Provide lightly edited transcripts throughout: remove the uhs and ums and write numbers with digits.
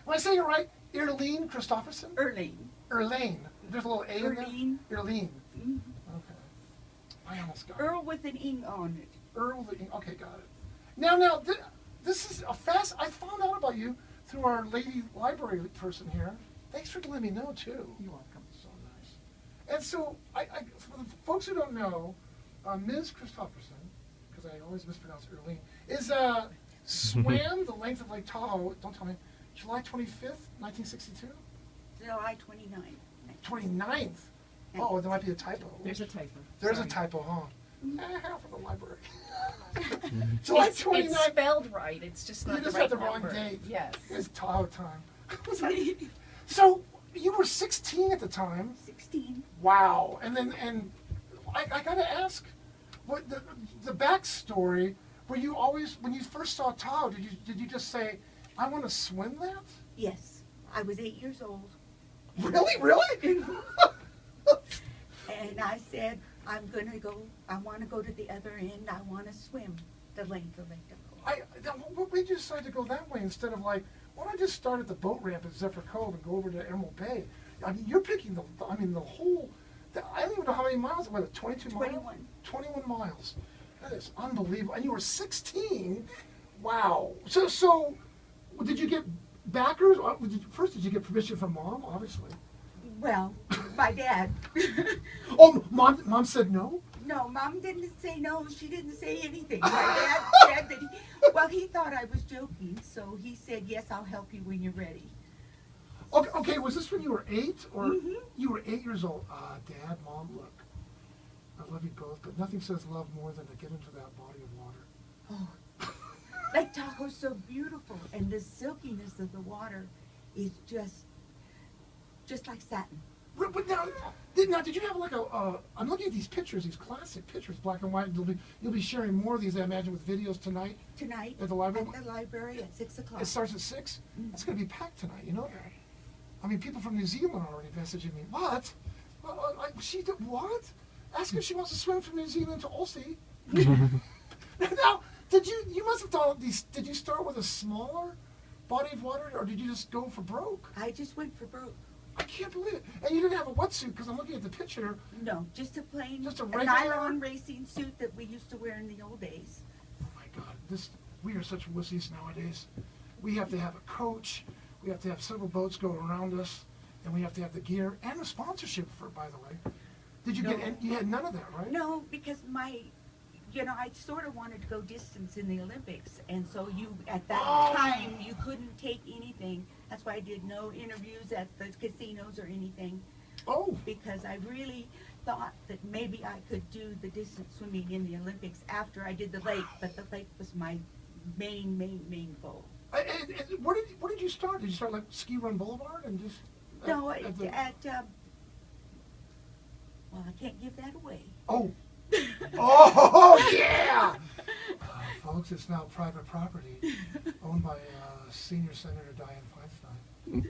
Am I saying it right? Erline Christopherson? Erline. Erline. There's a little A in Erline. there? Erline. Mm-hmm. Okay. I almost got it. Earl with an ing on it. Earl the Okay, got it. Now, this is a fast. I found out about you through our lady library person here. Thanks for letting me know too. You're welcome. So nice. And so, for the folks who don't know, Ms. Christopherson, because I always mispronounce Erline, is swam the length of Lake Tahoe. Don't tell me. July 25th, 1962. July 29th. 29th. Oh, there might be a typo. There's a typo. There's Sorry. a typo, huh? Half of the library. July 29th. It's spelled right. It's just not You just the right had the wrong number. date. Yes. It's Tahoe time. So you were 16 at the time. 16. Wow. And I gotta ask, what the backstory? Were you always, when you first saw Tahoe, did you just say, I want to swim that? Yes. I was 8 years old. Really? And I said, I want to go to the other end. I want to swim the length of Lake Tahoe. What made you decide to go that way instead of like, why don't I just start at the boat ramp at Zephyr Cove and go over to Emerald Bay? I mean, you're picking the whole, I don't even know how many miles, what, 22 miles? 21. 21 miles. That is unbelievable. And you were 16? Wow. So did you get backers? First, did you get permission from Mom, obviously? Well, my dad. Oh, Mom said no? No, Mom didn't say no. She didn't say anything. My dad said that he thought I was joking, so he said, yes, I'll help you when you're ready. Okay, was this when you were 8? Or Mm-hmm. you were 8 years old? Dad, Mom, look, I love you both, but nothing says love more than to get into that body of water. Oh, Lake Tahoe's so beautiful, and the silkiness of the water is just like satin. But now, did you have like I'm looking at these pictures, these classic pictures, black and white. You'll be sharing more of these, I imagine, with videos tonight. Tonight At the library? At the library at 6 o'clock. It starts at 6? It's going to be packed tonight, you know that? I mean, people from New Zealand are already messaging me. What? She did what? Ask her if she wants to swim from New Zealand to Aussie. Now, you must have thought these, did you start with a smaller body of water, or did you just go for broke? I just went for broke. I can't believe it. And you didn't have a wetsuit, because I'm looking at the picture. No, just a plain, Just a a regular- nylon racing suit that we used to wear in the old days. Oh my God, we are such wussies nowadays. We have to have a coach, we have to have several boats go around us, and we have to have the gear and the sponsorship for it, by the way. Did you you had none of that, right? No, because I sort of wanted to go distance in the Olympics, and so at that time, you couldn't take anything. That's why I did no interviews at the casinos or anything, Oh, because I really thought that maybe I could do the distance swimming in the Olympics after I did the lake, but the lake was my main goal. and where did you start? Did you start like Ski Run Boulevard and just? No, well, I can't give that away. Oh, oh yeah! Folks, it's now private property owned by Senior Senator Dianne Feinstein.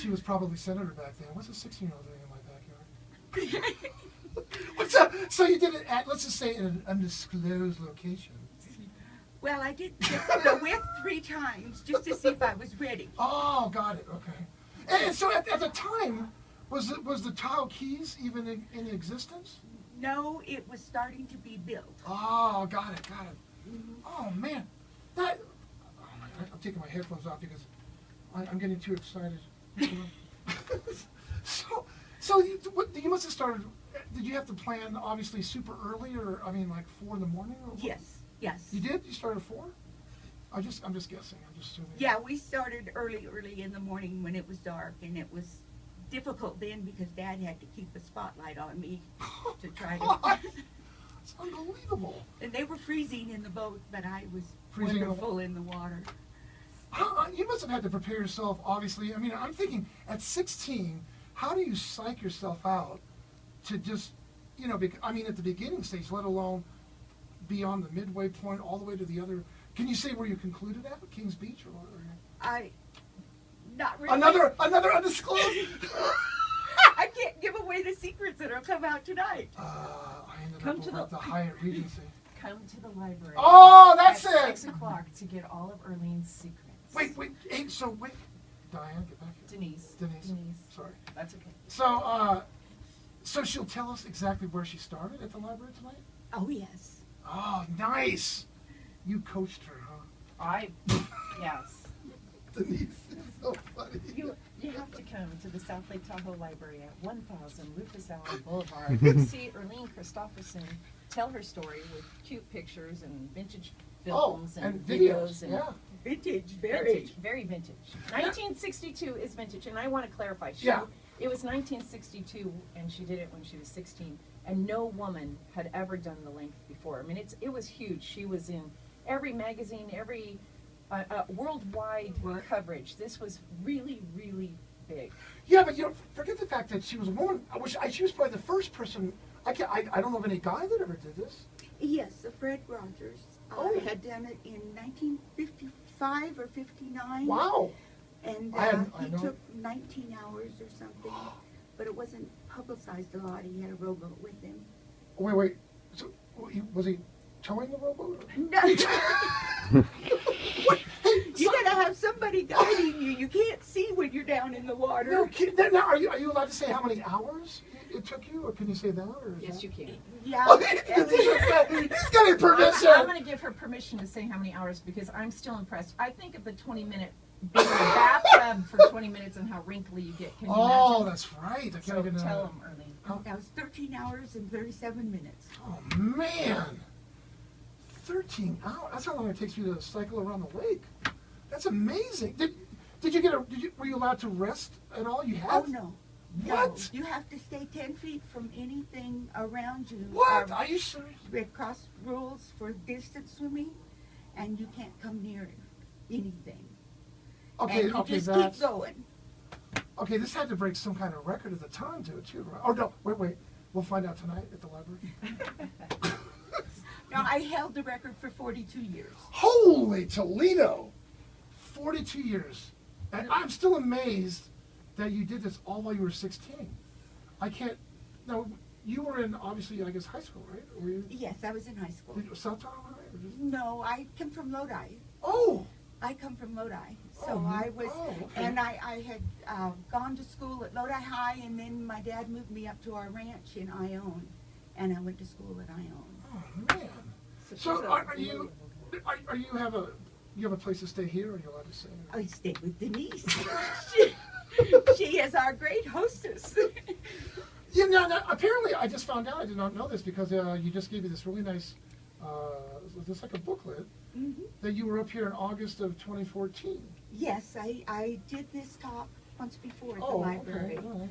She was probably senator back then. What's a 16-year-old doing in my backyard? So you did it at, let's just say, in an undisclosed location. Well, I did the width 3 times just to see if I was ready. Oh, got it. Okay. And so at the time, was the Tahoe Keys even in existence? No, it was starting to be built. Oh, got it. Oh man, I'm taking my headphones off because I'm getting too excited. So you must have started. Did you have to plan obviously super early, or I mean like 4 in the morning? Or what? Yes. You did? You started at 4? I'm just guessing. I'm just assuming. Yeah, we started early in the morning when it was dark, and it was difficult then because Dad had to keep a spotlight on me to try to. It's unbelievable. And they were freezing in the boat, but I was Freezing wonderful in the water. You must have had to prepare yourself, obviously. I mean, I'm thinking at 16, how do you psych yourself out to just, I mean, at the beginning stage, let alone beyond the midway point, all the way to the other. Can you say where you concluded at? Kings Beach or Not really. Another undisclosed? I can't give away the secrets that'll come out tonight. I ended Come up to over the- at the Hyatt Regency. Come to the library. Oh, that's at it! 6 o'clock to get all of Erline's secrets. Wait, hey, so wait, Diane, get back here. Denise. Denise. Sorry. That's okay. So, so she'll tell us exactly where she started at the library tonight? Oh, yes. Oh, nice. You coached her, huh? Yes. Denise is so funny. You have to come to the South Lake Tahoe Library at 1000 Rufus Allen Boulevard and see Erline Christopherson tell her story with cute pictures and vintage films and videos. And yeah. Vintage, very vintage. 1962 is vintage, and I want to clarify. It was 1962, and she did it when she was 16, and no woman had ever done the length before. I mean, it was huge. She was in every magazine, every worldwide coverage. This was really, really big. Yeah, but forget the fact that she was a woman. She was probably the first person. I don't know of any guy that ever did this. Yes, Fred Rogers had done it in 1955 or 59. Wow. And he took 19 hours or something, but it wasn't publicized a lot. He had a rowboat with him. Wait. So, was he towing the rowboat? No. You gotta have somebody guiding you. You can't see when you're down in the water. No kidding. Now, are you allowed to say how many hours it took you, or can you say that? Or Yes, you can. Yeah. He's got permission. I'm going to give her permission to say how many hours because I'm still impressed. I think of the 20-minute being in a bathtub for 20 minutes and how wrinkly you get. Can you imagine? That's right. I So can't even tell them, Erline. That was 13 hours and 37 minutes. Oh man, 13 hours. That's how long it takes you to cycle around the lake. That's amazing. Did you were you allowed to rest at all? You had? Oh no. What? No, you have to stay 10 feet from anything around you. What? Are you serious? Red Cross rules for distance swimming, and you can't come near anything. Okay, and you just keep going. Okay, this had to break some kind of record at the time, too, right? Oh, no, wait. We'll find out tonight at the library. No, I held the record for 42 years. Holy Toledo! 42 years. And I'm still amazed that you did this all while you were 16. I can't... Now, you were in, obviously, I guess, high school, right? Or were you... Yes, I was in high school. Did you South Tahoe, right? Or just... No, I come from Lodi. Oh! I come from Lodi. So I was, okay. and I had gone to school at Lodi High, and then my dad moved me up to our ranch in Ione, and I went to school at Ione. Oh, man. So you have a place to stay here, or are you allowed to stay? I stayed with Denise. She is our great hostess. Yeah, now, apparently I just found out, I did not know this, because you just gave me this really nice, it's like a booklet, that you were up here in August of 2014. Yes, I did this talk once before at the library. Okay, all right.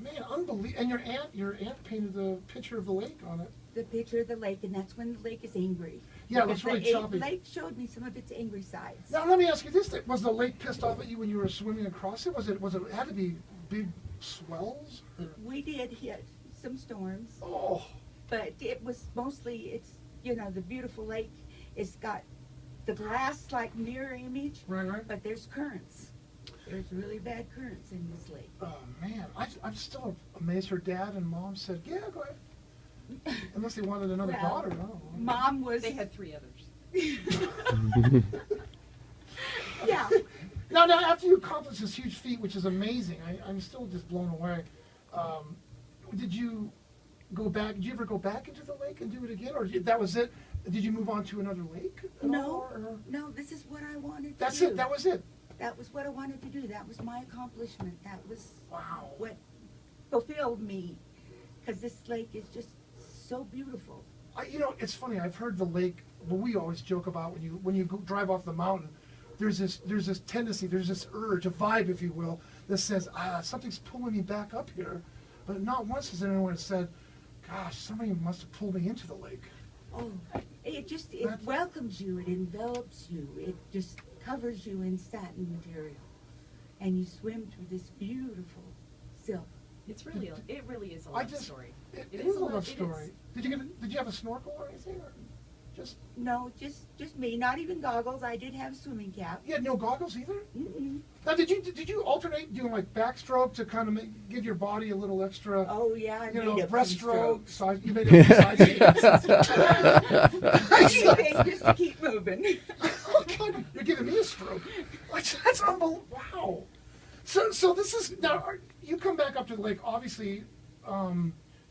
Man, unbelievable. And your aunt painted the picture of the lake on it. The picture of the lake, and that's when the lake is angry. Yeah, it looks really choppy. The lake showed me some of its angry sides. Now let me ask you this: was the lake pissed off at you when you were swimming across it? Was it had to be big swells? We did hit some storms. Oh. But it was mostly, the beautiful lake. It's got the glass like mirror image. Right. But there's currents. There's really bad currents in this lake. Oh man, I'm still amazed. Her dad and mom said, "Yeah, go ahead." Unless they wanted another daughter. No. Mom was. They had 3 others. Yeah. Now, after you accomplished this huge feat, which is amazing, I'm still just blown away. Did you go back? Did you ever go back into the lake and do it again, or that was it? Did you move on to another lake? No. This is what I wanted to do. That's it. That was it. That was what I wanted to do. That was my accomplishment. That was what fulfilled me, because this lake is just so beautiful. It's funny. I've heard the lake. Well, we always joke about when you drive off the mountain. There's this tendency. There's this urge, a vibe, if you will, that says something's pulling me back up here. But not once has anyone said, "Gosh, somebody must have pulled me into the lake." Oh, it welcomes you. It envelops you. It just covers you in satin material, and you swim through this beautiful silk. It really is a love story. It is a love story. Did you have a snorkel or anything? Or just no, just me. Not even goggles. I did have a swimming cap. You had no goggles either? Mm-mm. Now, did you alternate doing like backstroke to kind of give your body a little extra? Oh yeah, I made up breaststroke. Side, you made it side anything just to keep moving. Oh God, you're giving me a stroke. That's unbelievable. Wow. So this is, now, you come back up to the lake, obviously,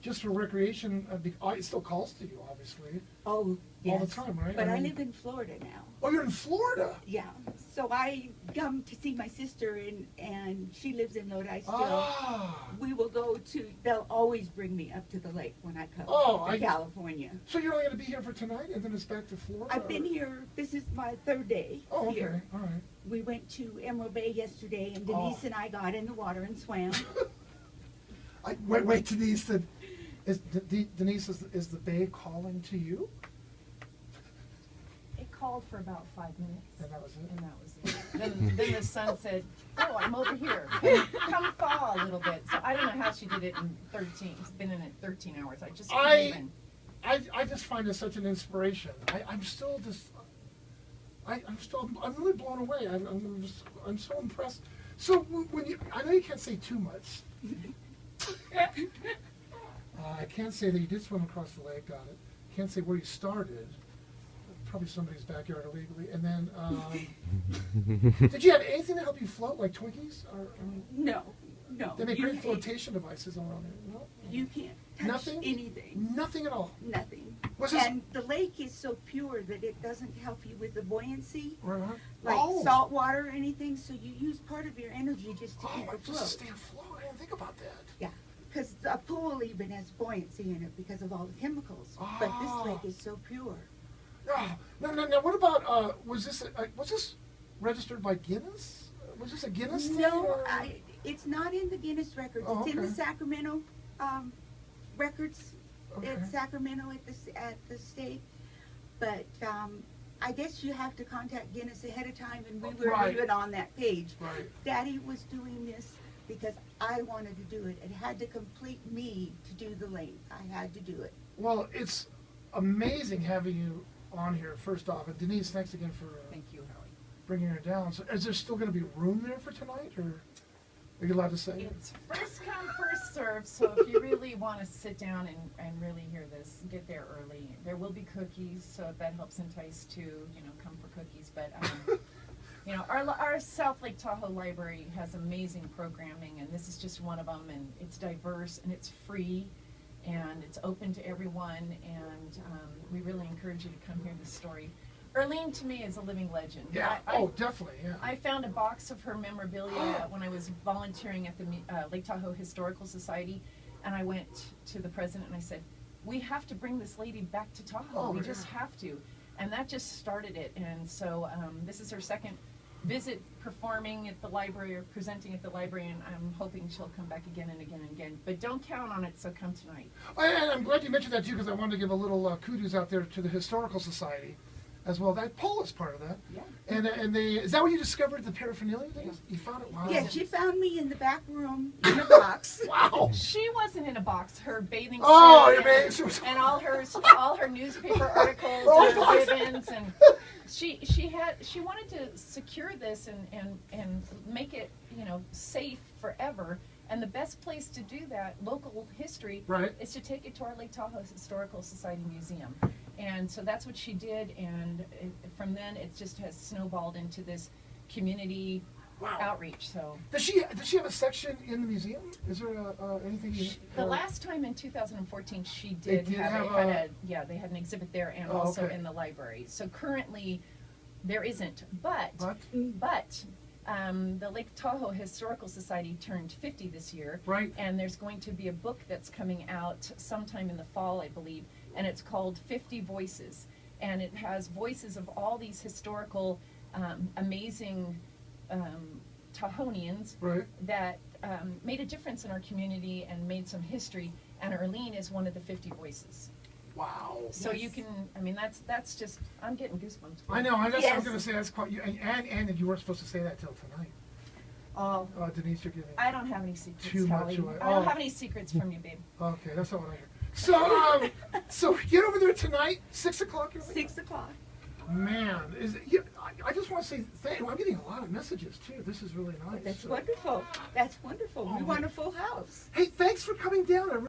just for recreation. It still calls to you, obviously. Oh, yes. All the time, right? But I live in Florida now. Oh, you're in Florida? Yeah. So I come to see my sister, and she lives in Lodi still. Ah. We will go to, they'll always bring me up to the lake when I come to California. So you're only going to be here for tonight, and then it's back to Florida? I've been here, this is my third day Oh, okay. here. All right. We went to Emerald Bay yesterday, and Denise and I got in the water and swam. Wait, Denise, Denise, is the bay calling to you? It called for about 5 minutes. And that was it? And that was it. Then the sun said, oh, I'm over here. Come thaw a little bit. So I don't know how she did it in 13. It's been in it 13 hours. I just can't even. I just find it such an inspiration. I'm really blown away. I'm so impressed. So when I know you can't say too much. I can't say that you did swim across the lake, got it. Can't say where you started. Probably somebody's backyard illegally. And then, did you have anything to help you float, like Twinkies? No. They make great flotation devices around there. No? You can't touch anything. Nothing at all? Nothing. Was this... And the lake is so pure that it doesn't help you with the buoyancy, right. like salt water or anything, so you use part of your energy just to keep afloat. Just to stay afloat. I didn't think about that. Yeah, because a pool even has buoyancy in it because of all the chemicals, but this lake is so pure. Now, what about, was this registered by Guinness? Was this a Guinness thing? No, it's not in the Guinness records. Oh, it's in the Sacramento records. Okay. It's Sacramento at the state, but I guess you have to contact Guinness ahead of time, and we were even on that page. Right. Daddy was doing this because I wanted to do it. It had to complete me to do the lake. I had to do it. Well, it's amazing having you on here, first off. And Denise, thanks again for Thank you, Howie. Bringing her down. So is there still going to be room there for tonight, or are you allowed to say? It's first come, first served, so if you really want to sit down and really hear this, get there early. There will be cookies, so if that helps entice to, come for cookies. But, our South Lake Tahoe Library has amazing programming, and this is just one of them, and it's diverse, and it's free, and it's open to everyone, and we really encourage you to come hear this story. Erline, to me, is a living legend. Yeah, definitely, yeah. I found a box of her memorabilia when I was volunteering at the Lake Tahoe Historical Society, and I went to the president and I said, we have to bring this lady back to Tahoe. We just have to. And that just started it. And so this is her second visit performing at the library or presenting at the library, and I'm hoping she'll come back again and again and again. But don't count on it, so come tonight. And I'm glad you mentioned that, too, because I wanted to give a little kudos out there to the Historical Society as well. That poll is part of that. Yeah. And is that where you discovered the paraphernalia things? You found it? Wow. Yeah, she found me in the back room in a box. Wow. She wasn't in a box. Her bathing suit and all her newspaper articles and her ribbons, and she wanted to secure this and make it safe forever. And the best place to do that, local history, is to take it to our Lake Tahoe Historical Society Museum. And so that's what she did, and from then it just has snowballed into this community outreach. So does she have a section in the museum? Is there anything? The last time in 2014 she did they had an exhibit there and also in the library. So currently there isn't, but the Lake Tahoe Historical Society turned 50 this year, and there's going to be a book that's coming out sometime in the fall, I believe. And it's called 50 Voices, and it has voices of all these historical, amazing Tahoenians that made a difference in our community and made some history, and Erline is one of the 50 voices. Wow. So you can, that's just, I'm getting goosebumps. I know, I was going to say, that's quite, and you weren't supposed to say that till tonight. Oh, Denise, you're giving I don't have any secrets, too much away. I don't have any secrets from you, babe. Okay, that's not what I heard. So get over there tonight, 6 o'clock. 6 o'clock. Man, I just want to say thank you. I'm getting a lot of messages too. This is really nice. That's wonderful. That's wonderful. We want a full house. Hey, thanks for coming down.